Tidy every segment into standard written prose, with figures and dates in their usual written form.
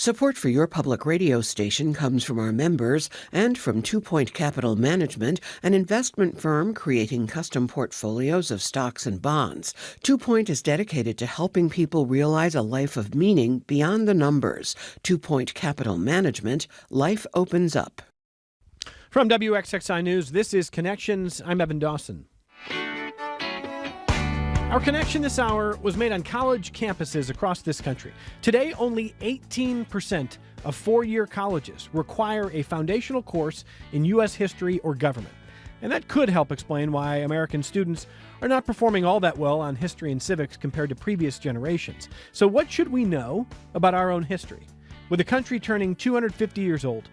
Support for your public radio station comes from our members and from 2 Point Capital Management, an investment firm creating custom portfolios of stocks and bonds. 2 Point is dedicated to helping people realize a life of meaning beyond the numbers. 2 Point Capital Management, life opens up. From WXXI News, this is Connections. I'm Evan Dawson. Our connection this hour was made on college campuses across this country. Today, only 18% of four-year colleges require a foundational course in U.S. history or government. And that could help explain why American students are not performing all that well on history and civics compared to previous generations. So what should we know about our own history? With the country turning 250 years old,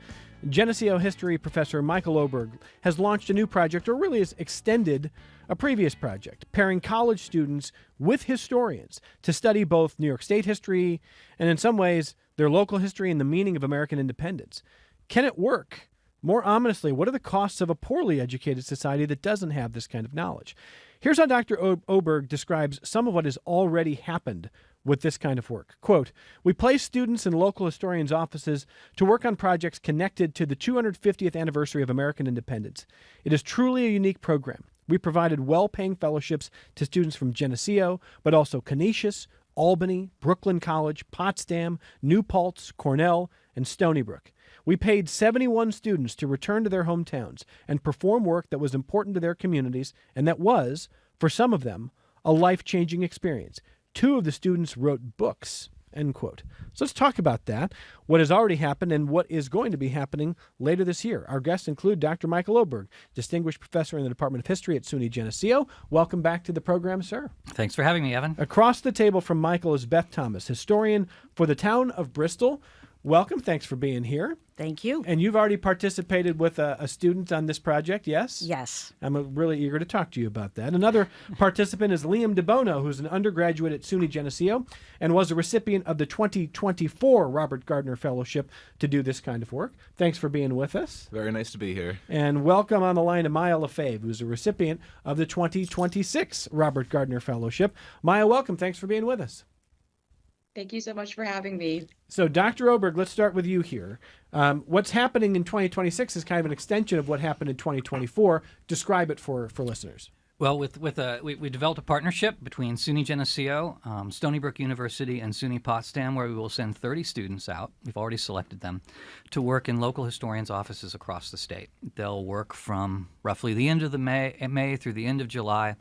Geneseo history professor Michael Oberg has launched a new project, or really has extended a previous project, pairing college students with historians to study both New York State history and, in some ways, their local history and the meaning of American independence. Can it work? More ominously, what are the costs of a poorly educated society that doesn't have this kind of knowledge? Here's how Dr. Oberg describes some of what has already happened with this kind of work. Quote, "We place students in local historians' offices to work on projects connected to the 250th anniversary of American independence. It is truly a unique program. We provided well-paying fellowships to students from Geneseo, but also Canisius, Albany, Brooklyn College, Potsdam, New Paltz, Cornell, and Stony Brook. We paid 71 students to return to their hometowns and perform work that was important to their communities and that was, for some of them, a life-changing experience. 2 of the students wrote books," end quote. So let's talk about that, what has already happened and what is going to be happening later this year. Our guests include Dr. Michael Oberg, Distinguished Professor in the Department of History at SUNY Geneseo. Welcome back to the program, sir. Thanks for having me, Evan. Across the table from Michael is Beth Thomas, historian for the town of Bristol. Welcome. Thanks for being here. Thank you. And you've already participated with a student on this project, yes? Yes. I'm really eager to talk to you about that. Another participant is DeBono, who's an undergraduate at SUNY Geneseo and was a recipient of the 2024 Robert Gardiner Fellowship to do this kind of work. Thanks for being with us. Very nice to be here. And welcome on the line to Myah LaFave, who's a recipient of the 2026 Robert Gardiner Fellowship. Myah, welcome. Thanks for being with us. Thank you so much for having me. So, Dr. Oberg, let's start with you here. What's happening in 2026 is kind of an extension of what happened in 2024. Describe it for listeners. Well, we developed a partnership between SUNY Geneseo, Stony Brook University, and SUNY Potsdam, where we will send 30 students out. We've already selected them to work in local historians' offices across the state. They'll work from roughly the end of May through the end of July,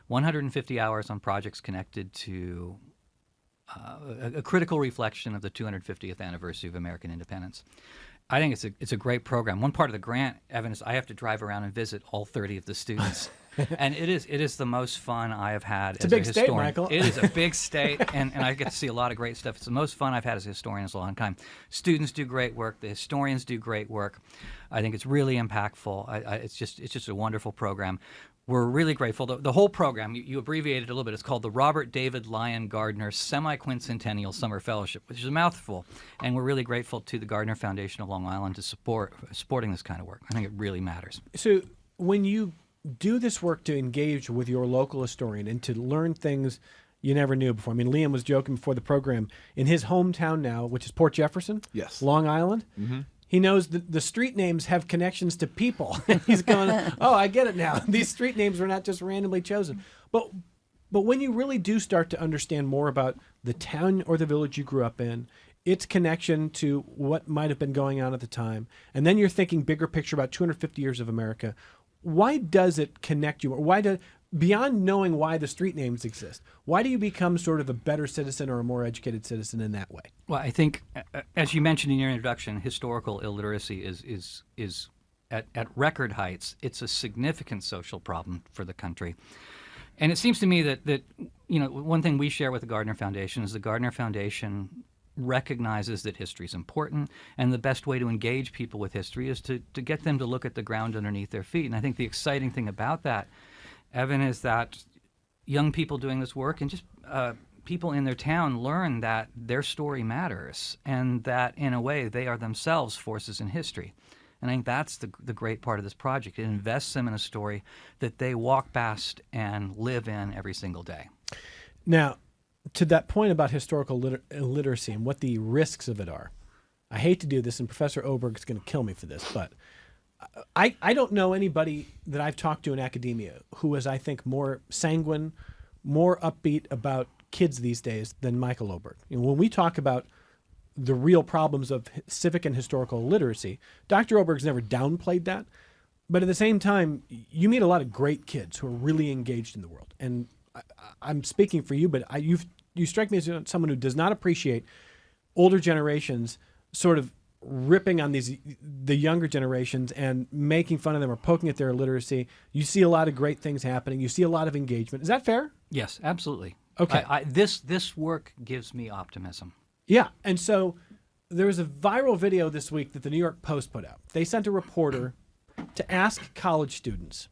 150 hours on projects connected to a critical reflection of the 250th anniversary of American independence. I think it's a great program. One part of the grant, Evan, is I have to drive around and visit all 30 of the students. And it is the most fun I have had as a historian. It's a big state, Michael. It is a big state, and I get to see a lot of great stuff. It's the most fun I've had as a historian in a long time. Students do great work. The historians do great work. I think it's really impactful. It's just a wonderful program. We're really grateful. The whole program, you abbreviated a little bit, it's called the Robert David Lyon Gardiner Semi-Quincentennial Summer Fellowship, which is a mouthful. And we're really grateful to the Gardiner Foundation of Long Island to supporting this kind of work. I think it really matters. So when you do this work to engage with your local historian and to learn things you never knew before. I mean, Liam was joking before the program, in his hometown now, which is Port Jefferson, Yes. Long Island, he knows the street names have connections to people. And he's going, oh, I get it now. These street names were not just randomly chosen. But when you really do start to understand more about the town or the village you grew up in, its connection to what might have been going on at the time, and then you're thinking bigger picture about 250 years of America, why does it connect you? Or beyond knowing why the street names exist, why do you become sort of a better citizen or a more educated citizen in that way? Well, I think, as you mentioned in your introduction, historical illiteracy is at record heights. It's a significant social problem for the country. And it seems to me that one thing we share with the Gardiner Foundation is the Gardiner Foundation recognizes that history is important, and the best way to engage people with history is to get them to look at the ground underneath their feet. And I think the exciting thing about that, Evan, is that young people doing this work and just people in their town learn that their story matters and that, in a way, they are themselves forces in history. And I think that's the great part of this project. It invests them in a story that they walk past and live in every single day. Now, to that point about historical illiteracy and what the risks of it are, I hate to do this, and Professor Oberg is going to kill me for this, but I don't know anybody that I've talked to in academia who is, I think, more sanguine, more upbeat about kids these days than Michael Oberg. When we talk about the real problems of civic and historical literacy, Dr. Oberg's never downplayed that. But at the same time, you meet a lot of great kids who are really engaged in the world. And I'm speaking for you, but you strike me as someone who does not appreciate older generations sort of ripping on the younger generations and making fun of them or poking at their illiteracy. You see a lot of great things happening. You see a lot of engagement. Is that fair? Yes, absolutely. Okay. This work gives me optimism. Yeah. And so there was a viral video this week that the New York Post put out. They sent a reporter to ask college students,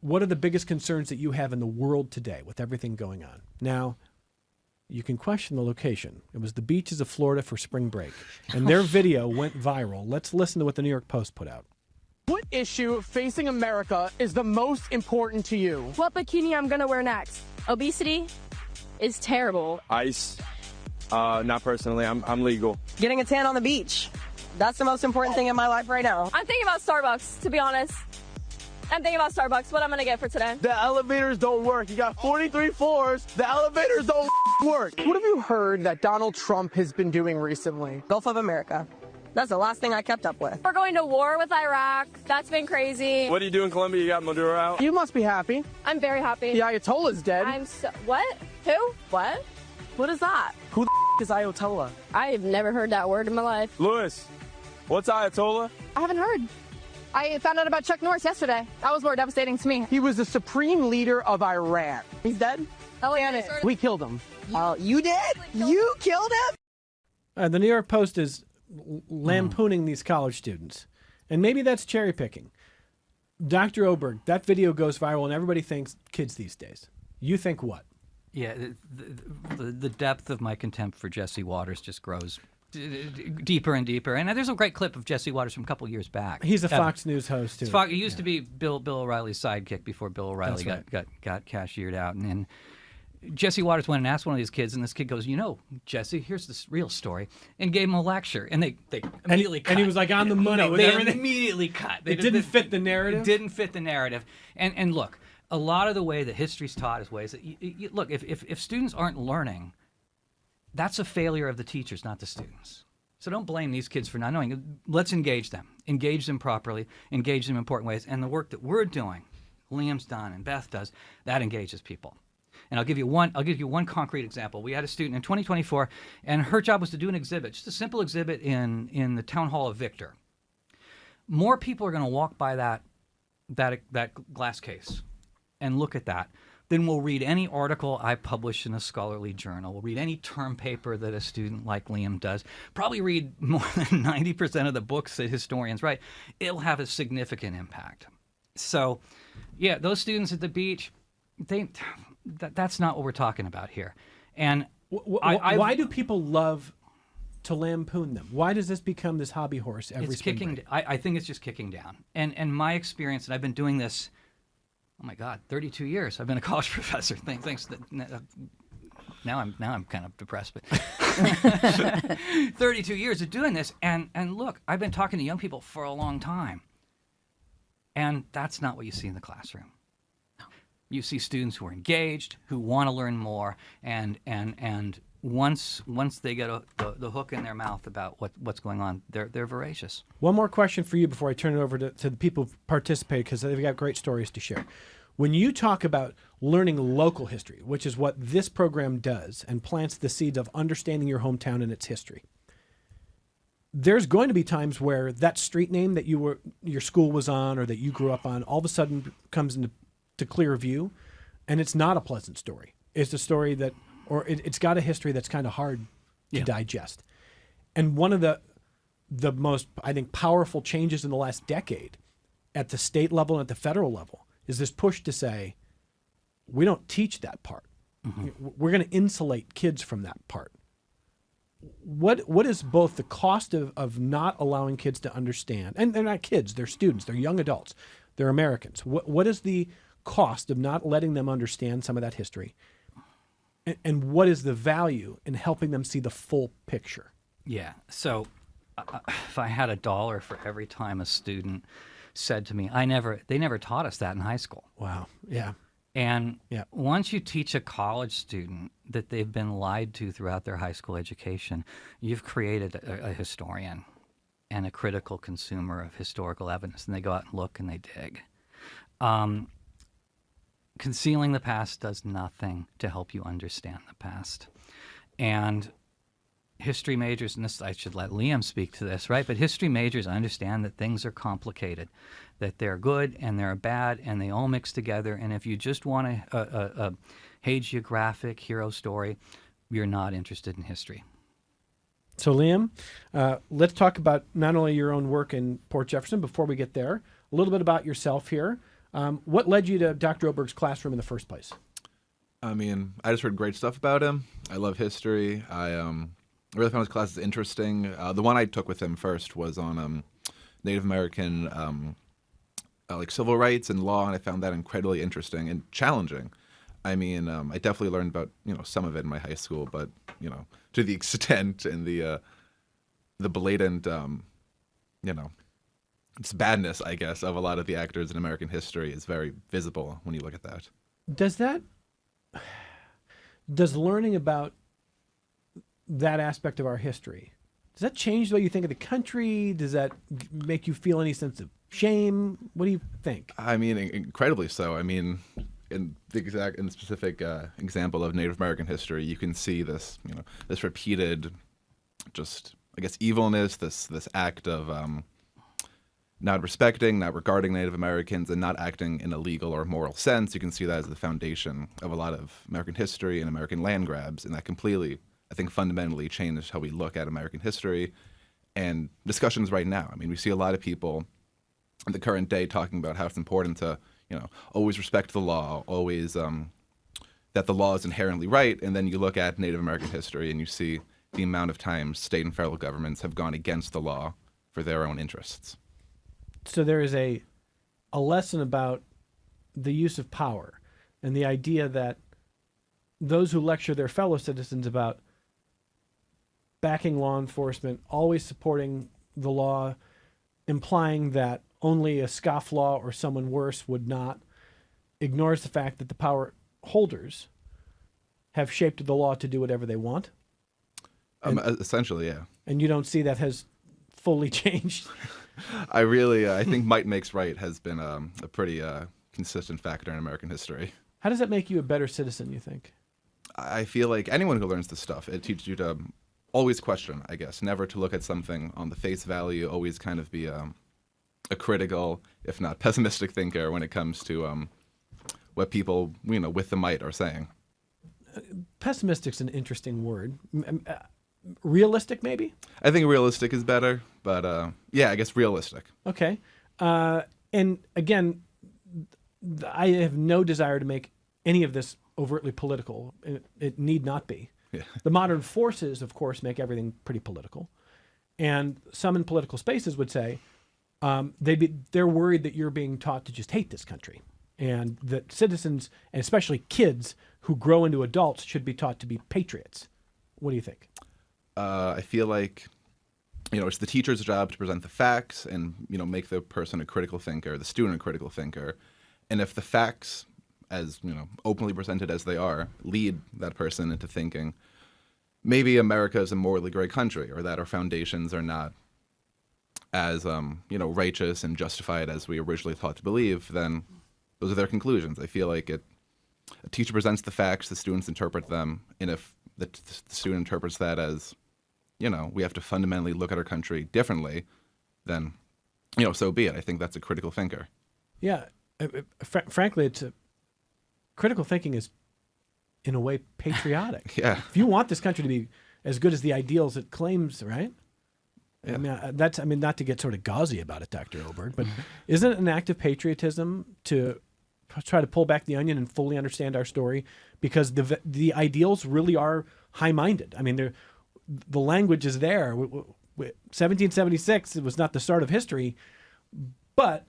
what are the biggest concerns that you have in the world today with everything going on? Now, you can question the location. It was the beaches of Florida for spring break, and their video went viral. Let's listen to what the New York Post put out. What issue facing America is the most important to you? What bikini I'm gonna wear next? Obesity is terrible. Ice. Not personally. I'm legal. Getting a tan on the beach. That's the most important thing in my life right now. I'm thinking about Starbucks, to be honest. I'm thinking about Starbucks, what I'm gonna get for today. The elevators don't work. You got 43 floors. The elevators don't work. What have you heard that Donald Trump has been doing recently? Gulf of America. That's the last thing I kept up with. We're going to war with Iraq. That's been crazy. What do you do in Colombia? You got Maduro out? You must be happy. I'm very happy. The Ayatollah's dead. What? Who? What? What is that? Who the is Ayatollah? I've never heard that word in my life. Lewis, what's Ayatollah? I haven't heard. I found out about Chuck Norris yesterday. That was more devastating to me. He was the supreme leader of Iran. He's dead? Oh, yeah. We killed him. You did? You killed him? The New York Post is lampooning these college students, and maybe that's cherry picking. Dr. Oberg, that video goes viral, and everybody thinks kids these days. You think what? Yeah, the depth of my contempt for Jesse Waters just grows deeper and deeper. And there's a great clip of Jesse Waters from a couple years back. He's a Fox News host too. He used to be Bill O'Reilly's sidekick before Bill O'Reilly got cashiered out. And Jesse Waters went and asked one of these kids, and this kid goes, Jesse, here's this real story, and gave him a lecture. And they immediately cut. And he was like on the money with they everything. immediately cut. It didn't fit the narrative? It didn't fit the narrative. And look, a lot of the way that history's taught is ways that, look, if students aren't learning, that's a failure of the teachers, not the students. So don't blame these kids for not knowing. Let's engage them properly, engage them in important ways. And the work that we're doing, Liam's done and Beth does, that engages people. And I'll give you one concrete example. We had a student in 2024, and her job was to do an exhibit, just a simple exhibit in the town hall of Victor. More people are going to walk by that glass case and look at that than will read any article I publish in a scholarly journal, will read any term paper that a student like Liam does, probably read more than 90% of the books that historians write. It'll have a significant impact. So, yeah, those students at the beach, that's not what we're talking about here. And why do people love to lampoon them? Why does this become this hobby horse every spring break? I think it's just kicking down. And my experience, and I've been doing this, oh my God, 32 years. I've been a college professor. Thanks. Now I'm kind of depressed, but 32 years of doing this. And look, I've been talking to young people for a long time. And that's not what you see in the classroom. You see students who are engaged, who want to learn more, and once they get the hook in their mouth about what's going on, they're voracious. One more question for you before I turn it over to the people who participate, because they've got great stories to share. When you talk about learning local history, which is what this program does and plants the seeds of understanding your hometown and its history, there's going to be times where that street name that your school was on or that you grew up on all of a sudden comes into clear view, and it's not a pleasant story. It's a story that, or it's got a history that's kind of hard to digest. And one of the most, I think, powerful changes in the last decade at the state level and at the federal level is this push to say, we don't teach that part. Mm-hmm. We're going to insulate kids from that part. What is both the cost of not allowing kids to understand, and they're not kids, they're students, they're young adults, they're Americans. What is the cost of not letting them understand some of that history? And what is the value in helping them see the full picture? Yeah. So if I had $1 for every time a student said to me, they never taught us that in high school. Wow. Yeah. And Yeah. once you teach a college student that they've been lied to throughout their high school education, you've created a historian and a critical consumer of historical evidence, and they go out and look and they dig. Concealing the past does nothing to help you understand the past. And history majors, and this I should let Liam speak to this, right? But history majors understand that things are complicated, that they're good and they're bad, and they all mix together. And if you just want a hagiographic hero story, you're not interested in history. So, Liam, let's talk about not only your own work in Port Jefferson before we get there, a little bit about yourself here. What led you to Dr. Oberg's classroom in the first place? I mean, I just heard great stuff about him. I love history. I really found his classes interesting. The one I took with him first was on Native American like civil rights and law, and I found that incredibly interesting and challenging. I mean, I definitely learned about some of it in my high school, but to the extent and the blatant it's badness, I guess, of a lot of the actors in American history is very visible when you look at that. Does learning about that aspect of our history, does that change the way you think of the country? Does that make you feel any sense of shame? What do you think? I mean, incredibly so. I mean, in the specific example of Native American history, you can see this, this repeated, just I guess evilness, this act of not respecting, not regarding Native Americans, and not acting in a legal or moral sense. You can see that as the foundation of a lot of American history and American land grabs, and that completely, I think, fundamentally changed how we look at American history and discussions right now. I mean, we see a lot of people in the current day talking about how it's important to, always respect the law, always that the law is inherently right, and then you look at Native American history and you see the amount of times state and federal governments have gone against the law for their own interests. So there is a lesson about the use of power and the idea that those who lecture their fellow citizens about backing law enforcement, always supporting the law, implying that only a scofflaw or someone worse would not, ignores the fact that the power holders have shaped the law to do whatever they want. Essentially, yeah. And you don't see that has fully changed. I think might makes right has been a pretty consistent factor in American history. How does that make you a better citizen, you think? I feel like anyone who learns this stuff, it teaches you to always question, I guess, never to look at something on the face value, always kind of be a critical, if not pessimistic thinker when it comes to what people, with the might are saying. Pessimistic's an interesting word. Realistic, maybe? I think realistic is better, but yeah, I guess realistic. Okay. And again, I have no desire to make any of this overtly political. It need not be. Yeah. The modern forces, of course, make everything pretty political. And some in political spaces would say they're worried that you're being taught to just hate this country, and that citizens, and especially kids who grow into adults, should be taught to be patriots. What do you think? I feel like, it's the teacher's job to present the facts and, make the person a critical thinker, the student a critical thinker. And if the facts, as, openly presented as they are, lead that person into thinking maybe America is a morally great country, or that our foundations are not as, righteous and justified as we originally thought to believe, then those are their conclusions. I feel like a teacher presents the facts, the students interpret them, and if the student interprets that as, we have to fundamentally look at our country differently, then, so be it. I think that's a critical thinker. Yeah. Frankly, critical thinking is, in a way, patriotic. Yeah. If you want this country to be as good as the ideals it claims, right? Yeah. I mean, not to get sort of gauzy about it, Dr. Oberg, but isn't it an act of patriotism to try to pull back the onion and fully understand our story? Because the ideals really are high-minded. I mean, the language is there. 1776, it was not the start of history, but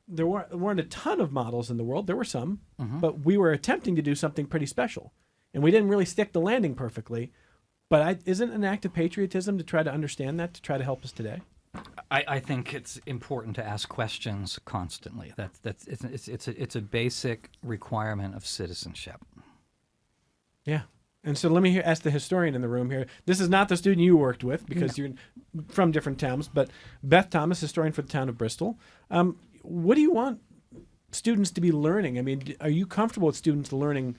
there weren't a ton of models in the world. There were some, but we were attempting to do something pretty special. And we didn't really stick the landing perfectly, But isn't an act of patriotism to try to understand that, to try to help us today? I think it's important to ask questions constantly. It's a basic requirement of citizenship. Yeah. And so let me ask the historian in the room here. This is not the student you worked with because you're from different towns, but Beth Thomas, historian for the town of Bristol. What do you want students to be learning? I mean, are you comfortable with students learning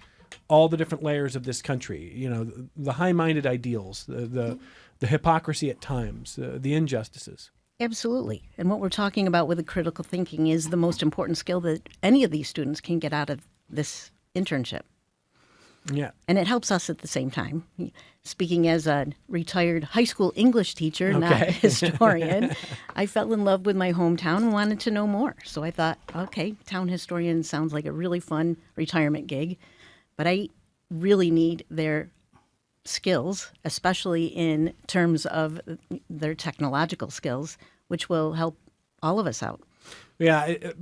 all the different layers of this country? You know, the high-minded ideals, the hypocrisy at times, the injustices. Absolutely. And what we're talking about with the critical thinking is the most important skill that any of these students can get out of this internship. Yeah. And it helps us at the same time. Speaking as a retired high school English teacher, not a historian, I fell in love with my hometown and wanted to know more. So I thought, okay, town historian sounds like a really fun retirement gig, but I really need their skills, especially in terms of their technological skills, which will help all of us out. Yeah, a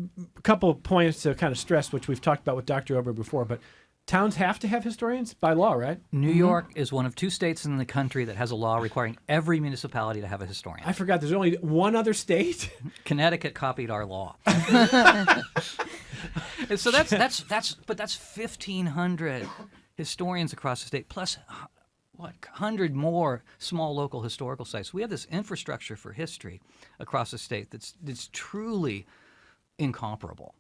couple of points to kind of stress, which we've talked about with Dr. Oberg before, but towns have to have historians by law, right? New York is one of 2 states in the country that has a law requiring every municipality to have a historian. I forgot there's only one other state. Connecticut copied our law. And so that's 1,500 historians across the state, plus 100 more small local historical sites. We have this infrastructure for history across the state that's truly incomparable.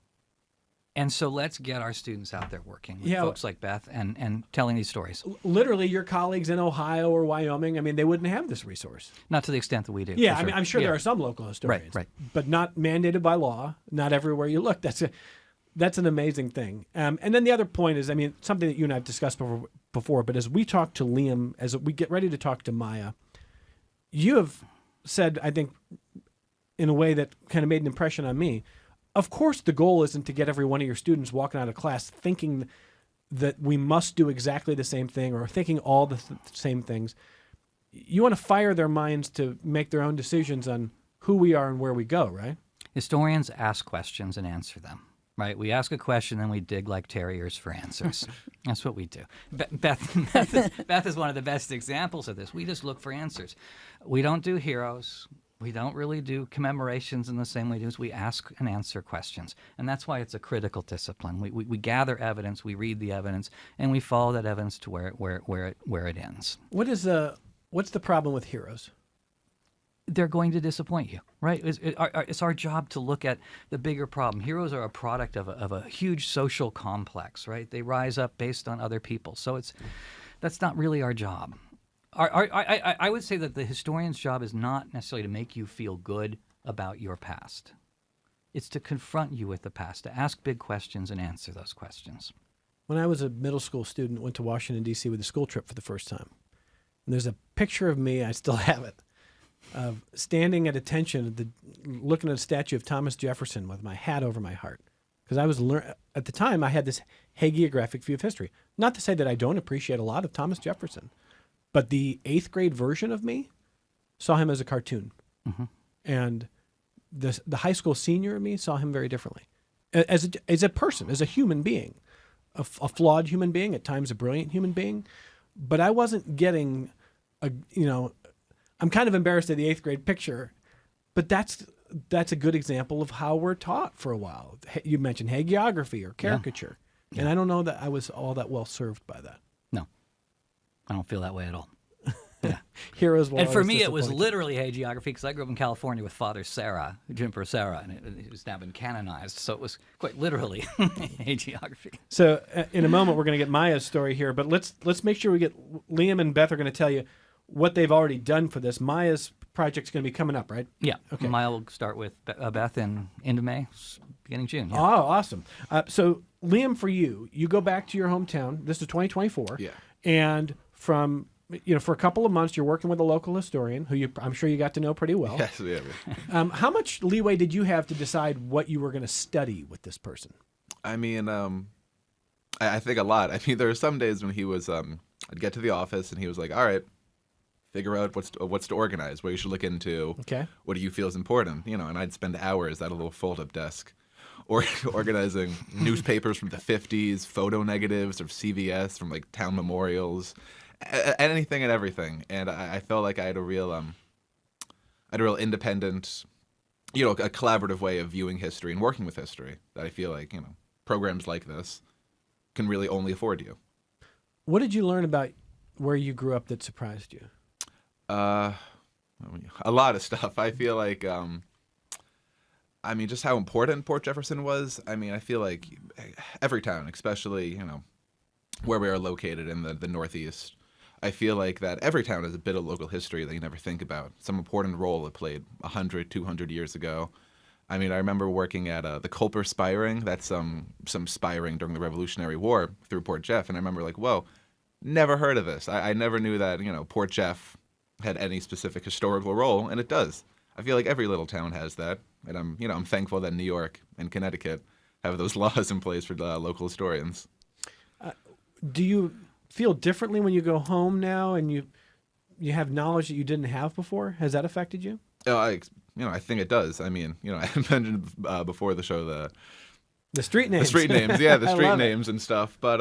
And so let's get our students out there working with folks like Beth and telling these stories. Literally, your colleagues in Ohio or Wyoming, I mean, they wouldn't have this resource. Not to the extent that we do. Yeah, sure. I mean, I'm sure there are some local historians. Right. But not mandated by law, not everywhere you look. That's an amazing thing. And then the other point is, I mean, something that you and I have discussed before, but as we talk to Liam, as we get ready to talk to Myah, you have said, I think, in a way that kind of made an impression on me, of course the goal isn't to get every one of your students walking out of class thinking that we must do exactly the same thing or thinking all the same things. You want to fire their minds to make their own decisions on who we are and where we go, right? Historians ask questions and answer them. Right, we ask a question and we dig like terriers for answers. That's what we do. Beth is one of the best examples of this. We just look for answers. We don't do heroes. We don't really do commemorations in the same way as we ask and answer questions. And that's why it's a critical discipline. We gather evidence, we read the evidence, and we follow that evidence to where it ends. What's the problem with heroes? They're going to disappoint you, right? It's our job to look at the bigger problem. Heroes are a product of a huge social complex, right? They rise up based on other people. So that's not really our job. I would say that the historian's job is not necessarily to make you feel good about your past. It's to confront you with the past, to ask big questions and answer those questions. When I was a middle school student, went to Washington, D.C. with a school trip for the first time. And there's a picture of me, I still have it, standing at attention, looking at a statue of Thomas Jefferson with my hat over my heart. Because I was at the time, I had this hagiographic view of history. Not to say that I don't appreciate a lot of Thomas Jefferson, but the 8th grade version of me saw him as a cartoon. Mm-hmm. And the high school senior of me saw him very differently. As a person, as a human being, a flawed human being, at times a brilliant human being. But I wasn't getting, I'm kind of embarrassed at the 8th grade picture, but that's a good example of how we're taught for a while. You mentioned hagiography or caricature. Yeah. And I don't know that I was all that well served by that. No, I don't feel that way at all. Yeah. Heroes will and for me, it was disappoint. Literally hagiography because I grew up in California with Father Sarah, Jimper Sarah, and it was now been canonized. So it was quite literally hagiography. So in a moment, we're going to get Myah's story here, but let's make sure we get Liam and Beth are going to tell you what they've already done for this. Myah's project's going to be coming up, right? Yeah. Okay. Myah will start with Beth in end of May, beginning June. Yeah. Oh, awesome. So Liam, for you go back to your hometown. This is 2024. Yeah. And from for a couple of months, you're working with a local historian who I'm sure you got to know pretty well. Yes, yeah. How much leeway did you have to decide what you were going to study with this person? I mean, I think a lot. I mean, there were some days when he was, I'd get to the office and he was like, all right, figure out what's to organize, what you should look into. Okay. What do you feel is important? And I'd spend hours at a little fold-up desk or organizing newspapers from the 50s, photo negatives of CVS from like town memorials. anything and everything. And I felt like I had a real independent, a collaborative way of viewing history and working with history that I feel like, programs like this can really only afford you. What did you learn about where you grew up that surprised you? A lot of stuff. I feel like, just how important Port Jefferson was. I feel like every town, especially, where we are located in the Northeast, I feel like that every town has a bit of local history that you never think about. Some important role it played 100, 200 years ago. I remember working at the Culper Spiring. That's some spiring during the Revolutionary War through Port Jeff. And I remember like, whoa, never heard of this. I never knew that, Port Jeff had any specific historical role, and it does. I feel like every little town has that. And I'm thankful that New York and Connecticut have those laws in place for local historians. Do you feel differently when you go home now and you have knowledge that you didn't have before? Has that affected you? Oh, I think it does. I mentioned before the show the street names. The street names, yeah, the street names and stuff. But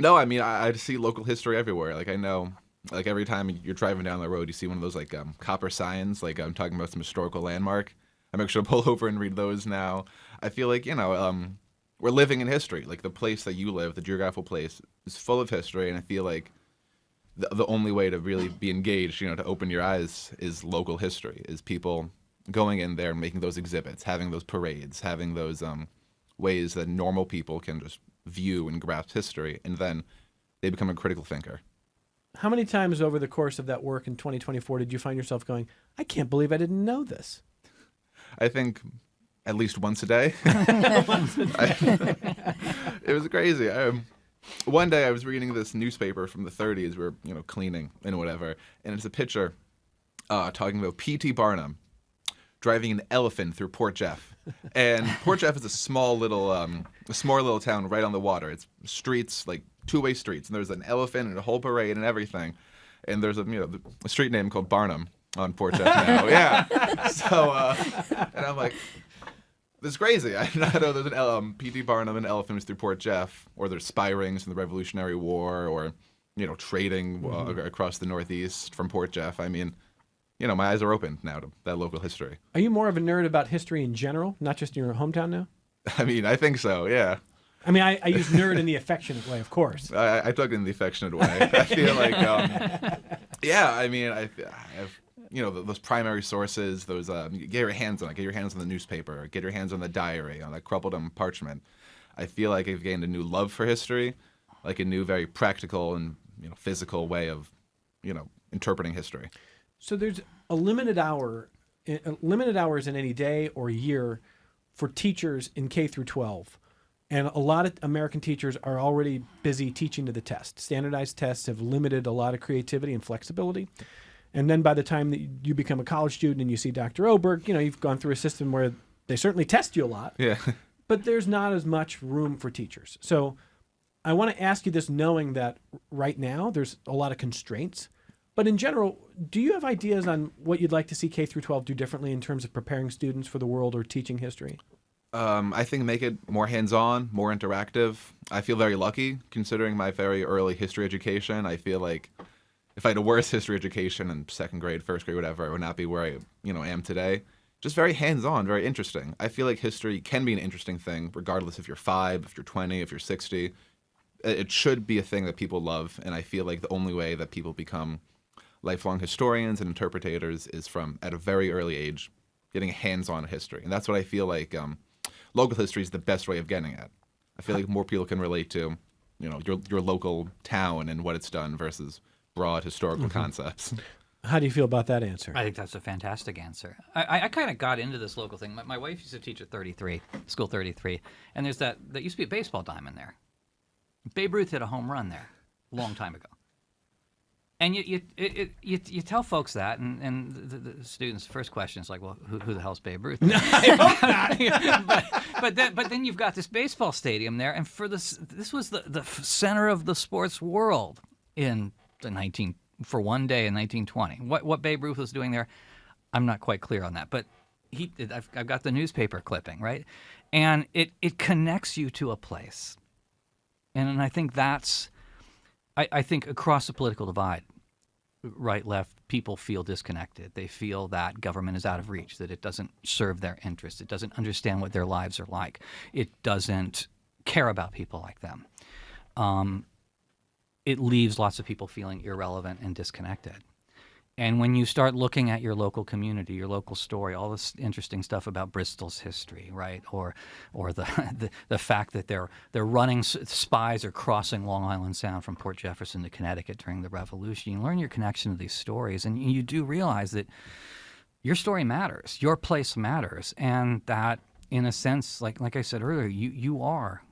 no, I see local history everywhere. Like I know, like every time you're driving down the road, you see one of those like copper signs. Like I'm talking about some historical landmark. I make sure to pull over and read those now. I feel like we're living in history. Like the place that you live, the geographical place, is full of history, and I feel like the only way to really be engaged, to open your eyes, is local history, is people going in there and making those exhibits, having those parades, having those ways that normal people can just view and grasp history, and then they become a critical thinker. How many times over the course of that work in 2024 did you find yourself going, I can't believe I didn't know this? I think at least once a day. It was crazy. One day I was reading this newspaper from the 30s. We were, cleaning and whatever, and it's a picture talking about P.T. Barnum driving an elephant through Port Jeff. And Port Jeff is a small little town right on the water. It's streets, like two-way streets, and there's an elephant and a whole parade and everything. And there's a street name called Barnum on Port Jeff now. Yeah. So and I'm like, this is crazy. I did not know there's an P.T. Barnum and elephants through Port Jeff, or there's spy rings from the Revolutionary War, or trading across the Northeast from Port Jeff. My eyes are open now to that local history. Are you more of a nerd about history in general, not just in your hometown now? I think so, yeah. I use nerd in the affectionate way, of course. I took it in the affectionate way. I feel like, I have, those primary sources, those, get your hands on it, get your hands on the newspaper, get your hands on the diary, on that crumpled up parchment. I feel like I've gained a new love for history, like a new, very practical and, physical way of, interpreting history. So there's limited hours in any day or year for teachers in K through 12. And a lot of American teachers are already busy teaching to the test. Standardized tests have limited a lot of creativity and flexibility. And then by the time that you become a college student and you see Dr. Oberg, you've gone through a system where they certainly test you a lot. Yeah. But there's not as much room for teachers. So I want to ask you this, knowing that right now there's a lot of constraints. But in general, do you have ideas on what you'd like to see K through 12 do differently in terms of preparing students for the world or teaching history? I think make it more hands-on, more interactive. I feel very lucky considering my very early history education. I feel like if I had a worse history education in second grade, first grade, whatever, I would not be where I am today. Just very hands-on, very interesting. I feel like history can be an interesting thing, regardless if you're 5, if you're 20, if you're 60. It should be a thing that people love, and I feel like the only way that people become lifelong historians and interpreters is from, at a very early age, getting hands-on history. And that's what I feel like local history is the best way of getting at. I feel like more people can relate to, your local town and what it's done versus broad historical concepts. How do you feel about that answer? I think that's a fantastic answer. I kind of got into this local thing. My wife used to teach at School 33, and there's that used to be a baseball diamond there. Babe Ruth hit a home run there a long time ago. And you tell folks that, and the students' first question is like, well, who the hell's Babe Ruth? but then you've got this baseball stadium there, and this was the center of the sports world for one day in 1920. What Babe Ruth was doing there, I'm not quite clear on that, but I've got the newspaper clipping, right? And it connects you to a place, and I think that's I think across the political divide, right, left, people feel disconnected. They feel that government is out of reach, that it doesn't serve their interests. It doesn't understand what their lives are like. It doesn't care about people like them. It leaves lots of people feeling irrelevant and disconnected. And when you start looking at your local community, your local story, all this interesting stuff about Bristol's history, right, or the fact that they're running spies are crossing Long Island Sound from Port Jefferson to Connecticut during the Revolution, you learn your connection to these stories, and you do realize that your story matters, your place matters, and that in a sense, like I said earlier, you are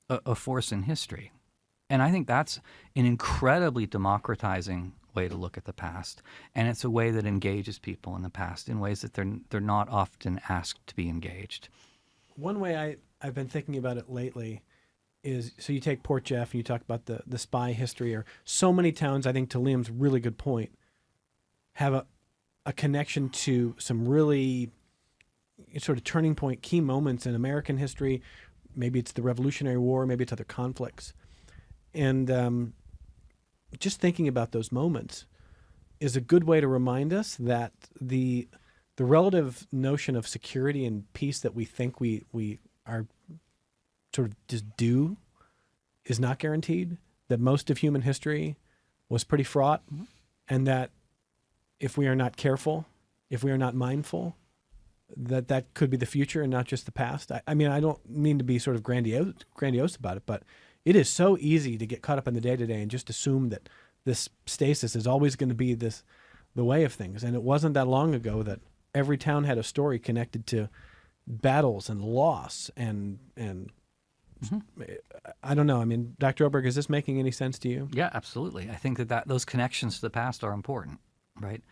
a force in history. And I think that's an incredibly democratizing way to look at the past, and it's a way that engages people in the past in ways that they're not often asked to be engaged. One way I've been thinking about it lately is, so you take Port Jeff and you talk about the spy history, or so many towns, I think to Liam's really good point, have a connection to some really sort of turning point, key moments in American history. Maybe it's the Revolutionary War, maybe it's other conflicts. And just thinking about those moments is a good way to remind us that the relative notion of security and peace that we think we are sort of just due is not guaranteed, that most of human history was pretty fraught, and that if we are not careful, if we are not mindful, that could be the future and not just the past. I mean, I don't mean to be sort of grandiose about it, but it is so easy to get caught up in the day-to-day and just assume that this stasis is always going to be the way of things. And it wasn't that long ago that every town had a story connected to battles and loss and I don't know. I mean, Dr. Oberg, is this making any sense to you? Yeah, absolutely. I think that those connections to the past are important, right?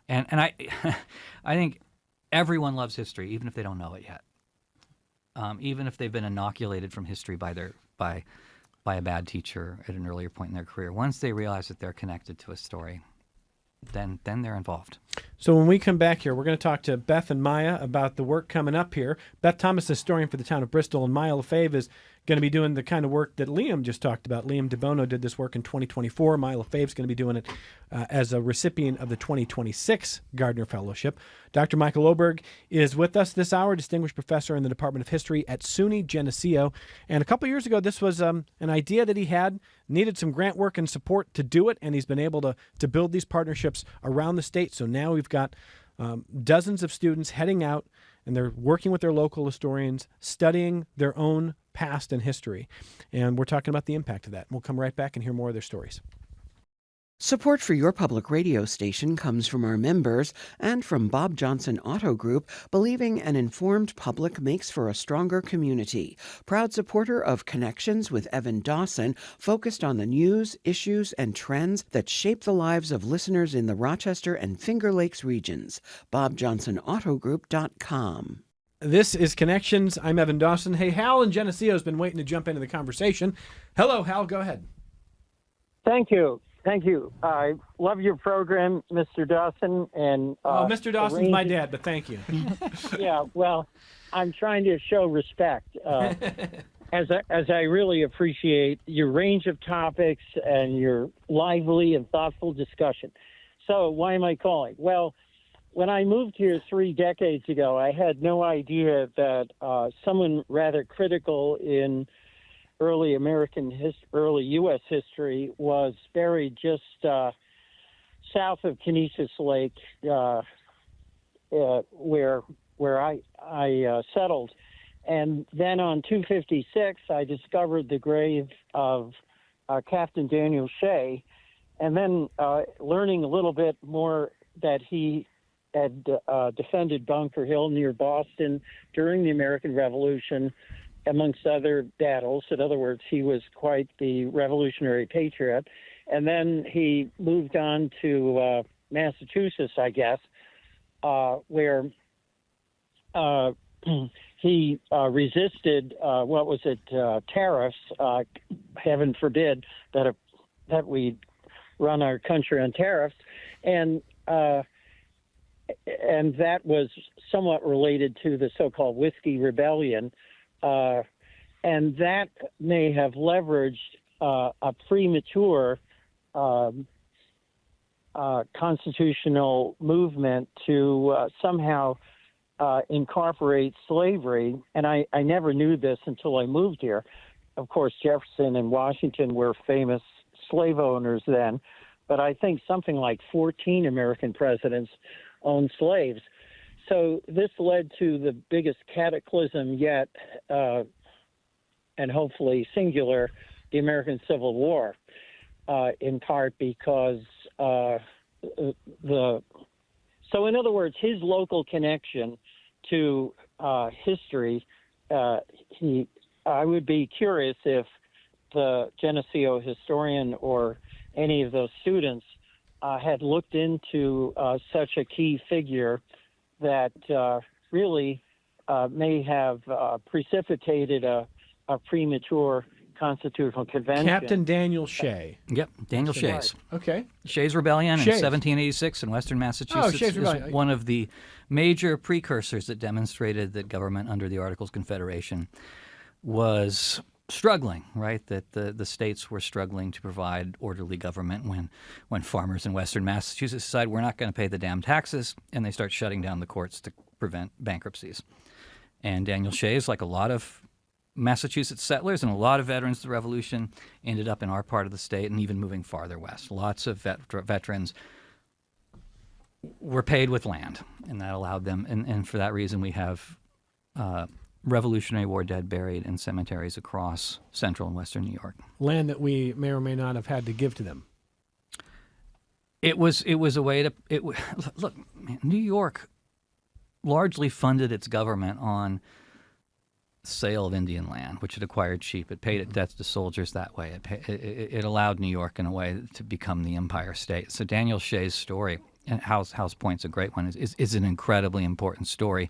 And I I think everyone loves history, even if they don't know it yet. Even if they've been inoculated from history by a bad teacher at an earlier point in their career. Once they realize that they're connected to a story, then they're involved. So when we come back here, we're going to talk to Beth and Myah about the work coming up here. Beth Thomas is historian for the town of Bristol, and Myah LaFave is going to be doing the kind of work that Liam just talked about. Liam DeBono did this work in 2024. Myah LaFave is going to be doing it as a recipient of the 2026 Gardiner Fellowship. Dr. Michael Oberg is with us this hour, distinguished professor in the Department of History at SUNY Geneseo. And a couple years ago, this was an idea that he had, needed some grant work and support to do it, and he's been able to build these partnerships around the state. So now we've got dozens of students heading out, and they're working with their local historians, studying their own past and history. And we're talking about the impact of that. We'll come right back and hear more of their stories. Support for your public radio station comes from our members and from Bob Johnson Auto Group, believing an informed public makes for a stronger community. Proud supporter of Connections with Evan Dawson, focused on the news, issues, and trends that shape the lives of listeners in the Rochester and Finger Lakes regions. BobJohnsonAutoGroup.com. This is Connections. I'm Evan Dawson. Hey, Hal in Geneseo has been waiting to jump into the conversation. Hello, Hal. Go ahead. Thank you. Thank you. I love your program, Mr. Dawson. And Mr. Dawson's my dad, but thank you. Yeah, well, I'm trying to show respect, as I really appreciate your range of topics and your lively and thoughtful discussion. So why am I calling? Well, when I moved here 3 decades ago, I had no idea that someone rather critical in early U.S. history was buried just south of Canisius Lake, where I settled. And then on 256, I discovered the grave of Captain Daniel Shea, and then learning a little bit more that he had defended Bunker Hill near Boston during the American Revolution, amongst other battles. In other words, he was quite the revolutionary patriot. And then he moved on to Massachusetts, I guess, where he resisted, tariffs. Heaven forbid that we run our country on tariffs. And that was somewhat related to the so-called Whiskey Rebellion. And that may have leveraged a premature constitutional movement to somehow incorporate slavery. And I never knew this until I moved here. Of course, Jefferson and Washington were famous slave owners then, but I think something like 14 American presidents owned slaves. So this led to the biggest cataclysm yet, and hopefully singular, the American Civil War, in part because so in other words, his local connection to history, I would be curious if the Geneseo historian or any of those students had looked into such a key figure that really may have precipitated a premature constitutional convention. Captain Daniel Shea. Yep, Daniel Shays. Okay. Shays Rebellion Shays. in 1786 in western Massachusetts Shays Rebellion. is one of the major precursors that demonstrated that government under the Articles of Confederation was struggling, right? That the states were struggling to provide orderly government when farmers in western Massachusetts decide we're not going to pay the damn taxes, and they start shutting down the courts to prevent bankruptcies. And Daniel Shays, like a lot of Massachusetts settlers and a lot of veterans of the Revolution, ended up in our part of the state and even moving farther west. Lots of veterans were paid with land, and that allowed them, and for that reason we have Revolutionary War dead buried in cemeteries across central and western New York. Land that we may or may not have had to give to them. It was a way to look. Man, New York largely funded its government on sale of Indian land, which it acquired cheap. It paid its debts to soldiers that way. It allowed New York in a way to become the Empire State. So Daniel Shays' story, and House Point's a great one, is an incredibly important story,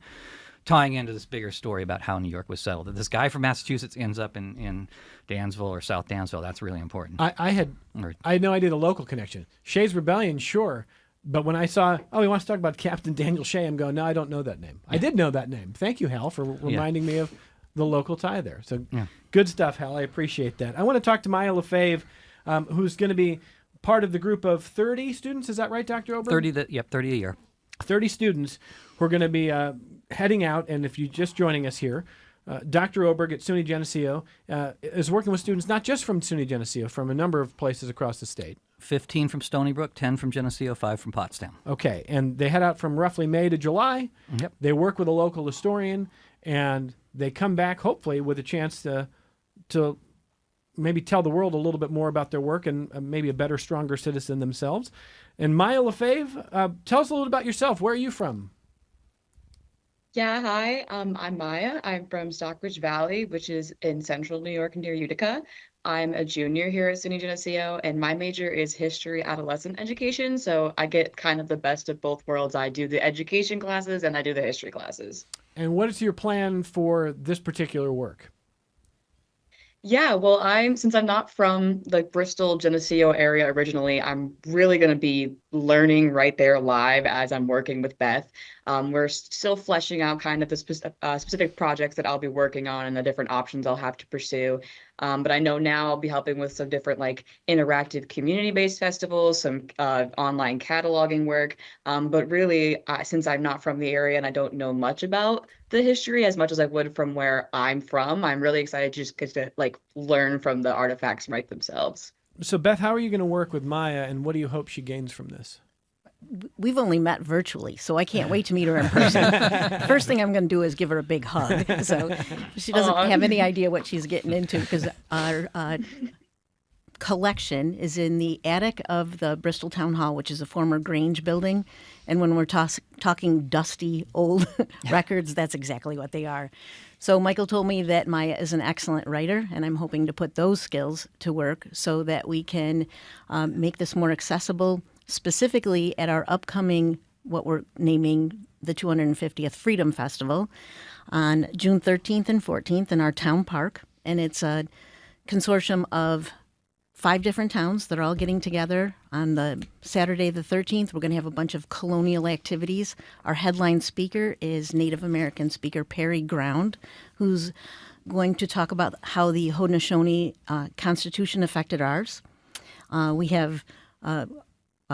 tying into this bigger story about how New York was settled. That this guy from Massachusetts ends up in Dansville or South Dansville, that's really important. I had no idea the local connection. Shays Rebellion, sure. But when I saw, he wants to talk about Captain Daniel Shea, I'm going, no, I don't know that name. Yeah. I did know that name. Thank you, Hal, for reminding me of the local tie there. So good stuff, Hal. I appreciate that. I want to talk to Myah LaFave, who's going to be part of the group of 30 students. Is that right, Dr. Oberg? 30 a year. 30 students who are going to be heading out. And if you're just joining us here, Dr. Oberg at SUNY Geneseo is working with students not just from SUNY Geneseo, from a number of places across the state. 15 from Stony Brook, 10 from Geneseo, 5 from Pottstown. Okay, and they head out from roughly May to July. Yep. They work with a local historian, and they come back hopefully with a chance to maybe tell the world a little bit more about their work and maybe a better, stronger citizen themselves. And Myah LaFave, tell us a little about yourself. Where are you from? Yeah, hi. I'm Myah. I'm from Stockbridge Valley, which is in central New York near Utica. I'm a junior here at SUNY Geneseo, and my major is history adolescent education. So I get kind of the best of both worlds. I do the education classes and I do the history classes. And what is your plan for this particular work? Yeah, well, since I'm not from the Bristol, Geneseo area originally, I'm really going to be learning right there live as I'm working with Beth. We're still fleshing out kind of the specific projects that I'll be working on and the different options I'll have to pursue. But I know now I'll be helping with some different like interactive community-based festivals, some online cataloging work. But really, since I'm not from the area and I don't know much about the history as much as I would from where I'm from, I'm really excited to just get to like learn from the artifacts right themselves. So Beth, how are you going to work with Myah, and what do you hope she gains from this? We've only met virtually, so I can't wait to meet her in person. First thing I'm going to do is give her a big hug. So she doesn't have any idea what she's getting into, because our collection is in the attic of the Bristol Town Hall, which is a former Grange building. And when we're talking dusty old records, that's exactly what they are. So Michael told me that Myah is an excellent writer, and I'm hoping to put those skills to work so that we can make this more accessible, specifically at our upcoming, what we're naming the 250th Freedom Festival on June 13th and 14th in our town park. And it's a consortium of 5 different towns that are all getting together on the Saturday the 13th. We're going to have a bunch of colonial activities. Our headline speaker is Native American speaker Perry Ground, who's going to talk about how the Haudenosaunee Constitution affected ours. We have a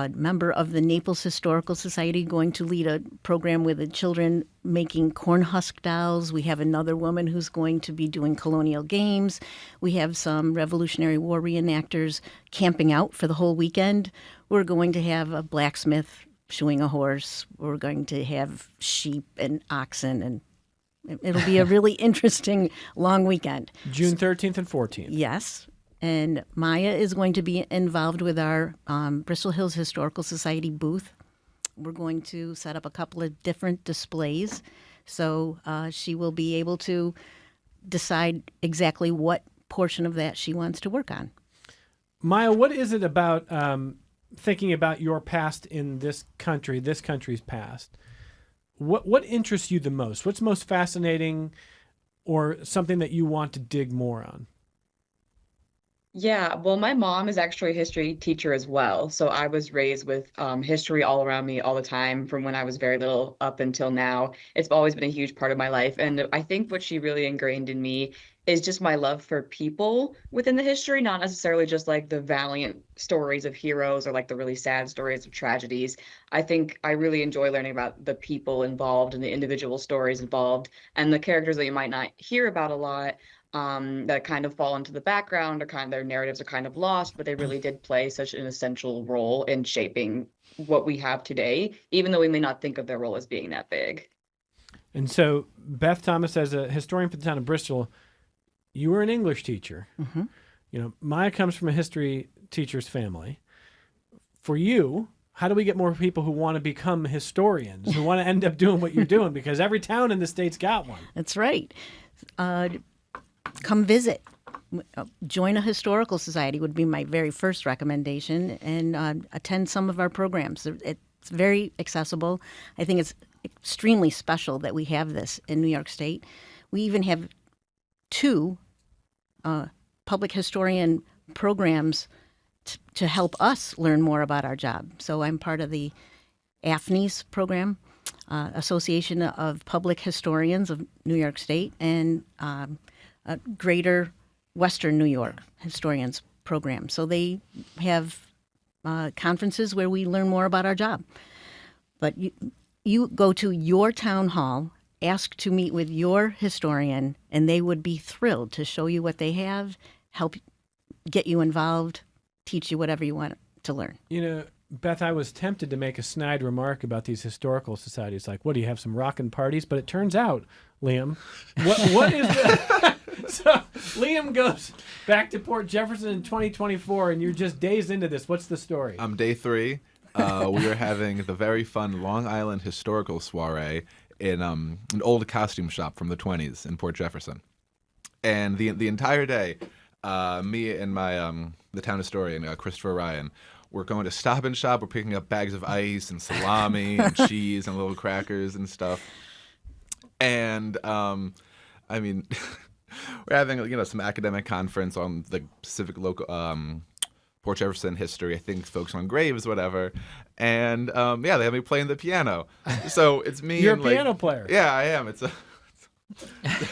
member of the Naples Historical Society going to lead a program with the children making corn husk dolls. We have another woman who's going to be doing colonial games. We have some Revolutionary War reenactors camping out for the whole weekend. We're going to have a blacksmith shoeing a horse. We're going to have sheep and oxen, and it'll be a really interesting long weekend. June 13th and 14th. Yes. And Myah is going to be involved with our Bristol Hills Historical Society booth. We're going to set up a couple of different displays, so she will be able to decide exactly what portion of that she wants to work on. Myah, what is it about thinking about your past in this country's past? What interests you the most? What's most fascinating, or something that you want to dig more on? Yeah, well, my mom is actually a history teacher as well. So I was raised with history all around me all the time from when I was very little up until now. It's always been a huge part of my life. And I think what she really ingrained in me is just my love for people within the history, not necessarily just like the valiant stories of heroes or like the really sad stories of tragedies. I think I really enjoy learning about the people involved and the individual stories involved and the characters that you might not hear about a lot. That kind of fall into the background, or kind of their narratives are kind of lost, but they really did play such an essential role in shaping what we have today, even though we may not think of their role as being that big. And so, Beth Thomas, as a historian for the town of Bristol, you were an English teacher. Mm-hmm. You know, Myah comes from a history teacher's family. For you, how do we get more people who want to become historians, who want to end up doing what you're doing? Because every town in the state's got one. That's right. Come visit. Join a historical society would be my very first recommendation, and attend some of our programs. It's very accessible. I think it's extremely special that we have this in New York State. We even have 2 public historian programs to help us learn more about our job. So I'm part of the AFNI's program, Association of Public Historians of New York State, and Greater Western New York Historians Program. So they have conferences where we learn more about our job. But you go to your town hall, ask to meet with your historian, and they would be thrilled to show you what they have, help get you involved, teach you whatever you want to learn. You know, Beth, I was tempted to make a snide remark about these historical societies, like, what, do you have some rockin' parties? But it turns out, Liam, what is the... So Liam goes back to Port Jefferson in 2024, and you're just days into this. What's the story? Day 3. We are having the very fun Long Island historical soiree in an old costume shop from the 20s in Port Jefferson. And the entire day, me and my the town historian, Christopher Ryan, we're going to Stop and Shop. We're picking up bags of ice and salami and cheese and little crackers and stuff. And I mean, we're having some academic conference on the civic local Port Jefferson history. I think folks on graves, whatever. And they have me playing the piano. So it's me. You're and, a piano player. Yeah, I am. It's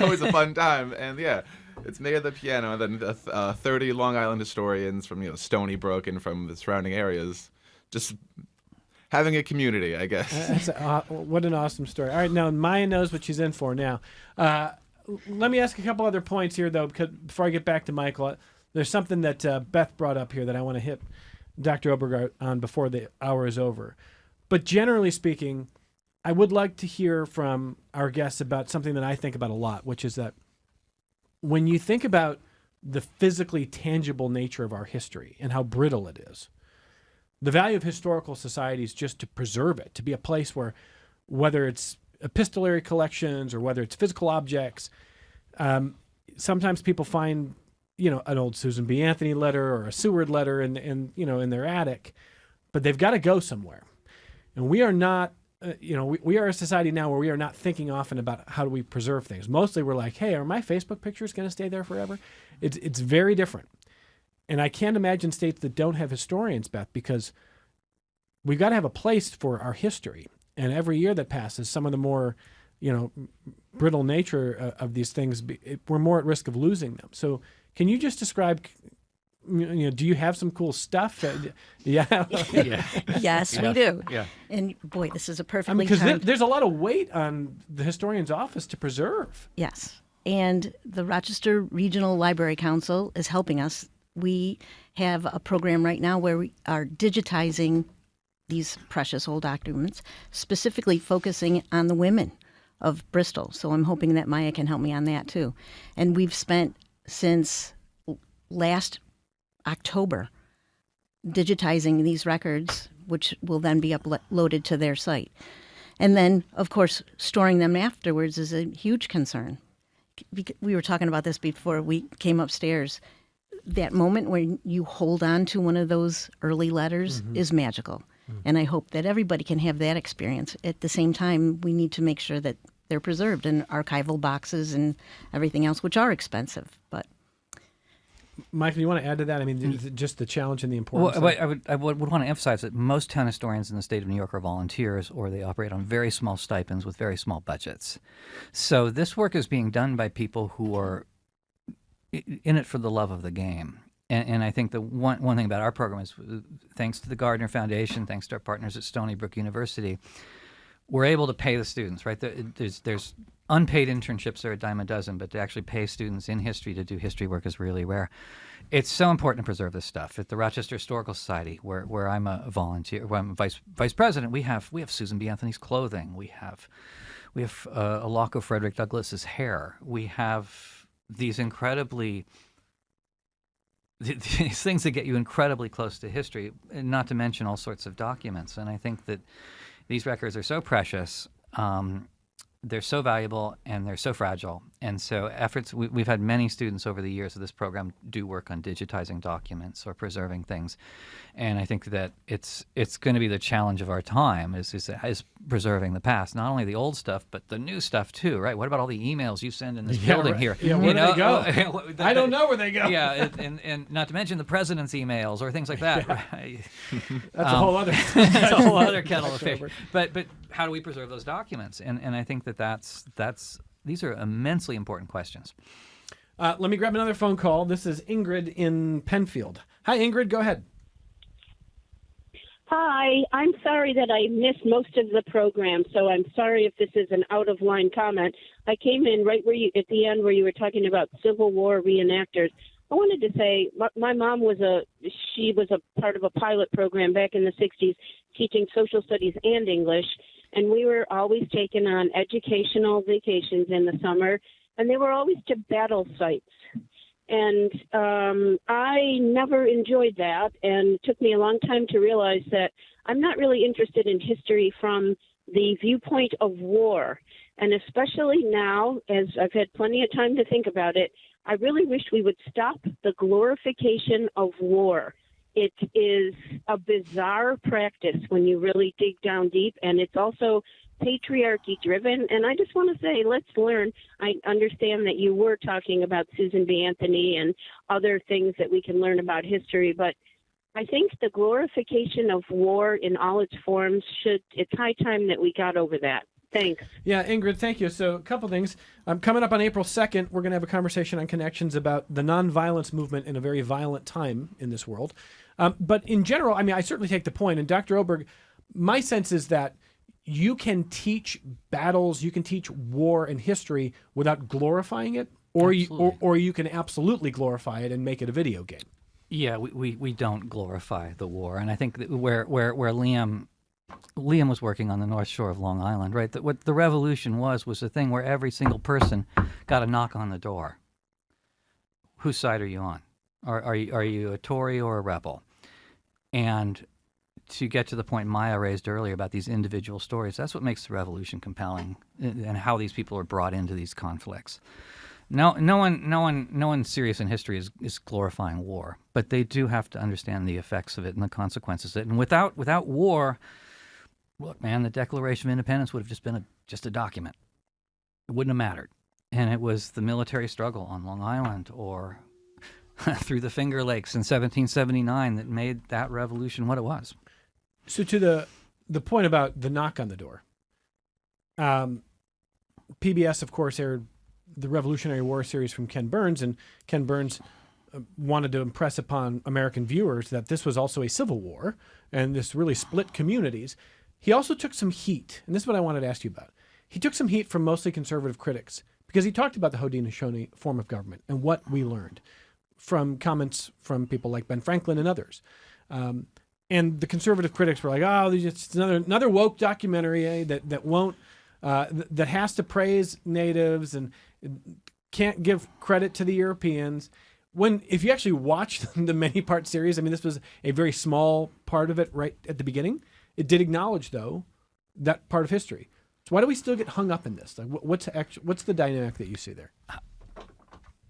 always a fun time. And yeah. It's me at the piano, and then 30 Long Island historians from Stony Brook and from the surrounding areas, just having a community, I guess. What an awesome story. All right, now Myah knows what she's in for now. Let me ask a couple other points here, though, because before I get back to Michael, there's something that Beth brought up here that I want to hit Dr. Oberg on before the hour is over. But generally speaking, I would like to hear from our guests about something that I think about a lot, which is that when you think about the physically tangible nature of our history and how brittle it is, the value of historical society is just to preserve it, to be a place where, whether it's epistolary collections or whether it's physical objects, sometimes people find, an old Susan B. Anthony letter or a Seward letter in their attic, but they've got to go somewhere. And we are not, we are a society now where we are not thinking often about how do we preserve things. Mostly we're like, hey, are my Facebook pictures going to stay there forever? It's very different. And I can't imagine states that don't have historians, Beth, because we've got to have a place for our history. And every year that passes, some of the more brittle nature of these things, we're more at risk of losing them. So can you just describe, do you have some cool stuff? Yeah. Yes, we do. Yeah. And boy, this is a perfectly because there's a lot of weight on the historian's office to preserve. Yes. And the Rochester Regional Library Council is helping us. We have a program right now where we are digitizing these precious old documents, specifically focusing on the women of Bristol. So I'm hoping that Myah can help me on that too. And we've spent since last October digitizing these records, which will then be uploaded to their site. And then, of course, storing them afterwards is a huge concern. We were talking about this before we came upstairs. That moment when you hold on to one of those early letters is magical. And I hope that everybody can have that experience. At the same time, we need to make sure that they're preserved in archival boxes and everything else, which are expensive. But Michael, you want to add to that? I mean, just the challenge and the importance. Well, I would want to emphasize that most town historians in the state of New York are volunteers, or they operate on very small stipends with very small budgets. So this work is being done by people who are in it for the love of the game. And I think the one thing about our program is, thanks to the Gardiner Foundation, thanks to our partners at Stony Brook University, we're able to pay the students, right? There's unpaid internships are a dime a dozen, but to actually pay students in history to do history work is really rare. It's so important to preserve this stuff. At the Rochester Historical Society, where I'm a volunteer, where I'm vice president, we have Susan B. Anthony's clothing. We have a lock of Frederick Douglass's hair. We have these things that get you incredibly close to history, and not to mention all sorts of documents. And I think that these records are so precious, they're so valuable, and they're so fragile. And so we've had many students over the years of this program do work on digitizing documents or preserving things. And I think that it's going to be the challenge of our time is preserving the past, not only the old stuff, but the new stuff too, right? What about all the emails you send in this building here? Yeah, where do they go? I don't know where they go. Yeah, and not to mention the president's emails or things like that. Yeah. Right? That's a whole other that's a whole other kettle of fish. But how do we preserve those documents? And I think these are immensely important questions. Let me grab another phone call. This is Ingrid in Penfield. Hi, Ingrid. Go ahead. Hi. I'm sorry that I missed most of the program, so I'm sorry if this is an out-of-line comment. I came in right at the end where you were talking about Civil War reenactors. I wanted to say my mom was a part of a pilot program back in the 60s teaching social studies and English, and we were always taken on educational vacations in the summer, and they were always to battle sites. And I never enjoyed that, and it took me a long time to realize that I'm not really interested in history from the viewpoint of war. And especially now, as I've had plenty of time to think about it, I really wish we would stop the glorification of war. It is a bizarre practice when you really dig down deep, and it's also patriarchy driven. And I just want to say, let's learn. I understand that you were talking about Susan B. Anthony and other things that we can learn about history, but I think the glorification of war in all its forms it's high time that we got over that. Thanks. Yeah, Ingrid, thank you. So a couple things. Coming up on April 2nd, we're going to have a conversation on connections about the nonviolence movement in a very violent time in this world. But in general, I mean, I certainly take the point. And Dr. Oberg, my sense is that you can teach battles, you can teach war and history without glorifying it, or you can absolutely glorify it and make it a video game. Yeah, we don't glorify the war. And I think that where Liam was working on the North Shore of Long Island, right? What the revolution was a thing where every single person got a knock on the door. Whose side are you on? Are you a Tory or a rebel? And to get to the point Myah raised earlier about these individual stories, that's what makes the revolution compelling, and how these people are brought into these conflicts. No one serious in history is glorifying war, but they do have to understand the effects of it and the consequences of it. And without war, look, man, the Declaration of Independence would have just been just a document. It wouldn't have mattered. And it was the military struggle on Long Island or through the Finger Lakes in 1779 that made that revolution what it was. So to the point about the knock on the door, PBS, of course, aired the Revolutionary War series from Ken Burns, and Ken Burns wanted to impress upon American viewers that this was also a civil war, and this really split communities. He also took some heat, and this is what I wanted to ask you about. He took some heat from mostly conservative critics because he talked about the Haudenosaunee form of government and what we learned from comments from people like Ben Franklin and others. And the conservative critics were like, "Oh, it's another woke documentary that won't that has to praise natives and can't give credit to the Europeans." If you actually watch the many-part series, I mean, this was a very small part of it right at the beginning. It did acknowledge, though, that part of history. So why do we still get hung up in this? Like, what's the dynamic that you see there?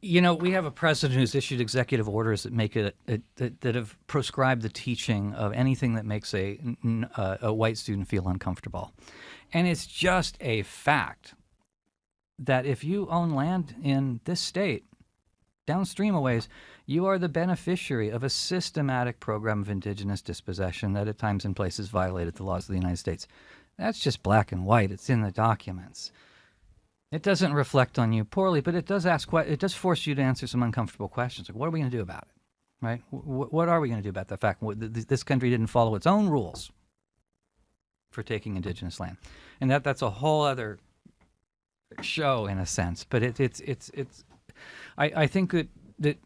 You know, we have a president who's issued executive orders that make that have proscribed the teaching of anything that makes a white student feel uncomfortable. And it's just a fact that if you own land in this state, downstream a ways, you are the beneficiary of a systematic program of indigenous dispossession that at times and places violated the laws of the United States. That's just black and white. It's in the documents. It doesn't reflect on you poorly, but it does it does force you to answer some uncomfortable questions. Like, what are we going to do about it, right? What are we going to do about the fact this country didn't follow its own rules for taking indigenous land? And that's a whole other show in a sense. But I think that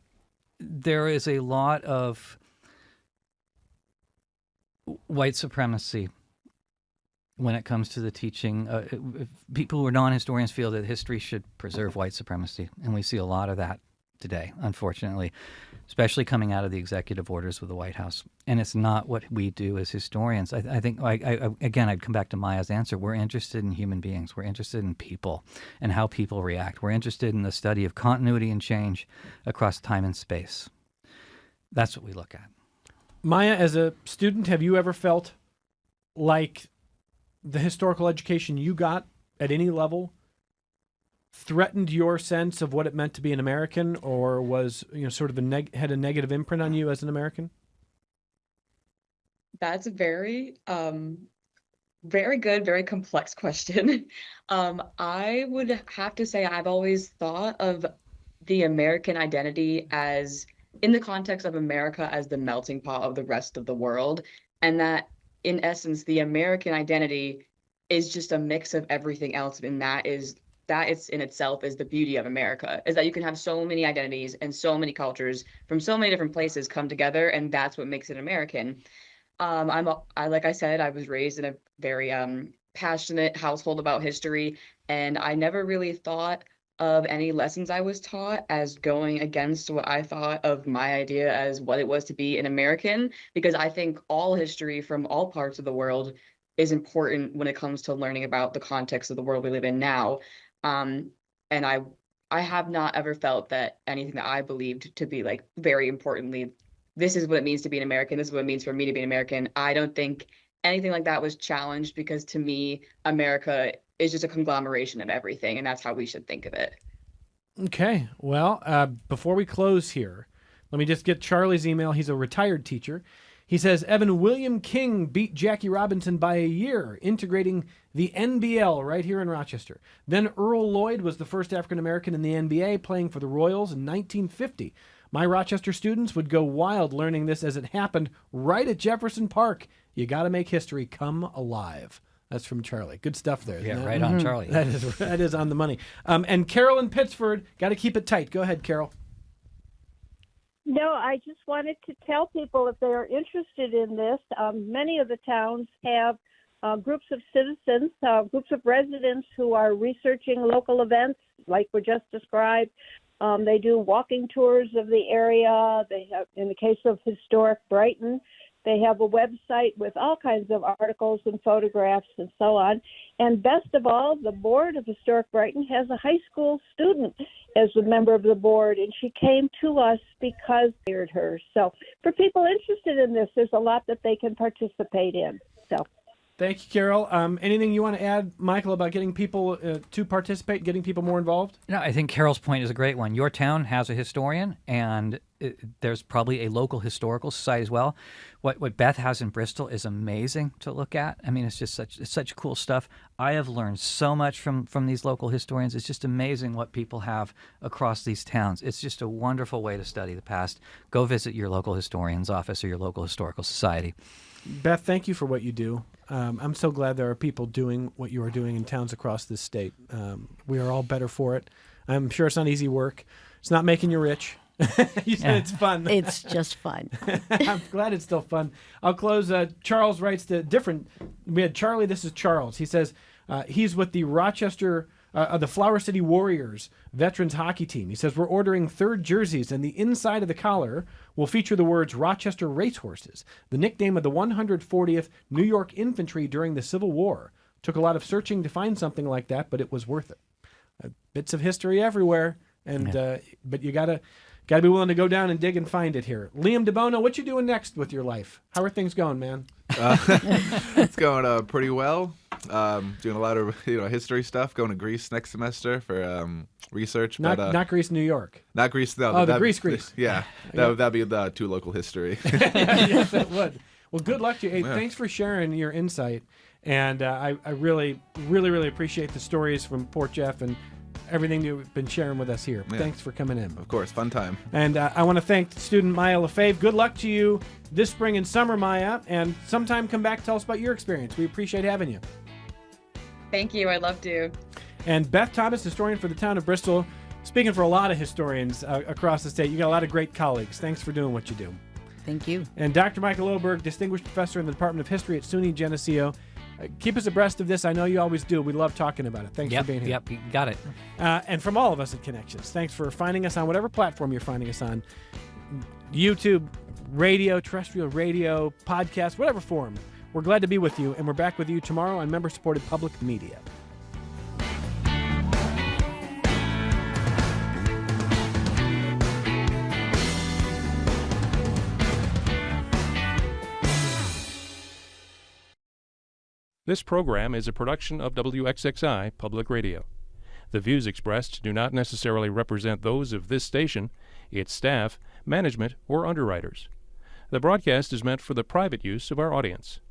there is a lot of white supremacy when it comes to the teaching. People who are non-historians feel that history should preserve white supremacy, and we see a lot of that today, unfortunately, especially coming out of the executive orders with the White House. And it's not what we do as historians. I think, again, I'd come back to Myah's answer. We're interested in human beings. We're interested in people and how people react. We're interested in the study of continuity and change across time and space. That's what we look at. Myah, as a student, have you ever felt like the historical education you got at any level threatened your sense of what it meant to be an American, or was sort of had a negative imprint on you as an American? That's a very, very good, very complex question. I would have to say I've always thought of the American identity as, in the context of America, as the melting pot of the rest of the world, and that in essence, the American identity is just a mix of everything else, and that it's in itself is the beauty of America, is that you can have so many identities and so many cultures from so many different places come together, and that's what makes it American. Like I said, I was raised in a very passionate household about history, and I never really thought of any lessons I was taught as going against what I thought of my idea as what it was to be an American, because I think all history from all parts of the world is important when it comes to learning about the context of the world we live in now. And I have not ever felt that anything that I believed to be like very importantly, this is what it means to be an American, this is what it means for me to be an American. I don't think anything like that was challenged, because to me, America is just a conglomeration of everything, and that's how we should think of it. Okay. Well, before we close here, let me just get Charlie's email. He's a retired teacher. He says, Evan William King beat Jackie Robinson by a year, integrating the NBL right here in Rochester. Then Earl Lloyd was the first African-American in the NBA, playing for the Royals in 1950. My Rochester students would go wild learning this as it happened right at Jefferson Park. You got to make history come alive. That's from Charlie. Good stuff there. Yeah, right on, Charlie. That is on the money. And Carol in Pittsford, got to keep it tight. Go ahead, Carol. No, I just wanted to tell people, if they are interested in this, many of the towns have groups of citizens, groups of residents who are researching local events like were just described. They do walking tours of the area. They have, in the case of Historic Brighton, they have a website with all kinds of articles and photographs and so on. And best of all, the board of Historic Brighton has a high school student as a member of the board, and she came to us because we hired her. So for people interested in this, there's a lot that they can participate in. So Thank you, Carol. Anything you want to add, Michael, about getting people to participate, getting people more involved? No, I think Carol's point is a great one. Your town has a historian, and there's probably a local historical society as well. What Beth has in Bristol is amazing to look at. I mean, it's just such cool stuff. I have learned so much from these local historians. It's just amazing what people have across these towns. It's just a wonderful way to study the past. Go visit your local historian's office or your local historical society. Beth, thank you for what you do. I'm so glad there are people doing what you are doing in towns across this state. We are all better for it. I'm sure it's not easy work. It's not making you rich. You said it's fun. It's just fun. I'm glad it's still fun. I'll close. Charles writes to different. We had Charlie. This is Charles. He says he's with the Rochester, the Flower City Warriors veterans hockey team. He says we're ordering third jerseys, and the inside of the collar will feature the words Rochester Racehorses, the nickname of the 140th New York Infantry during the Civil War. Took a lot of searching to find something like that, but it was worth it. Bits of history everywhere, and but you gotta be willing to go down and dig and find it here. Liam DeBono, what you doing next with your life? How are things going, man? It's going pretty well. Doing a lot of history stuff. Going to Greece next semester for research. Not Greece, New York. Not Greece. No. Oh, Greece. Yeah, that'd be the too local history. Yes, it would. Well, good luck to you. Hey, thanks for sharing your insight, and I really, really, really appreciate the stories from Port Jeff and everything you've been sharing with us here. Yeah. Thanks for coming in. Of course, fun time. And I want to thank student Myah LaFave. Good luck to you this spring and summer, Myah, and sometime come back, tell us about your experience. We appreciate having you. Thank you. I'd love to. And Beth Thomas, historian for the town of Bristol, speaking for a lot of historians across the state. You got a lot of great colleagues. Thanks for doing what you do. Thank you. And Dr. Michael Oberg, distinguished professor in the Department of History at SUNY Geneseo. Keep us abreast of this. I know you always do. We love talking about it. Thanks for being here. Yep, you got it. And from all of us at Connections, thanks for finding us on whatever platform you're finding us on. YouTube, radio, terrestrial radio, podcast, whatever form. We're glad to be with you, and we're back with you tomorrow on member-supported public media. This program is a production of WXXI Public Radio. The views expressed do not necessarily represent those of this station, its staff, management, or underwriters. The broadcast is meant for the private use of our audience.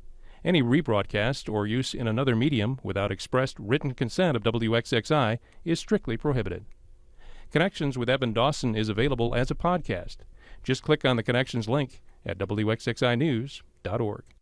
Any rebroadcast or use in another medium without expressed written consent of WXXI is strictly prohibited. Connections with Evan Dawson is available as a podcast. Just click on the Connections link at WXXInews.org.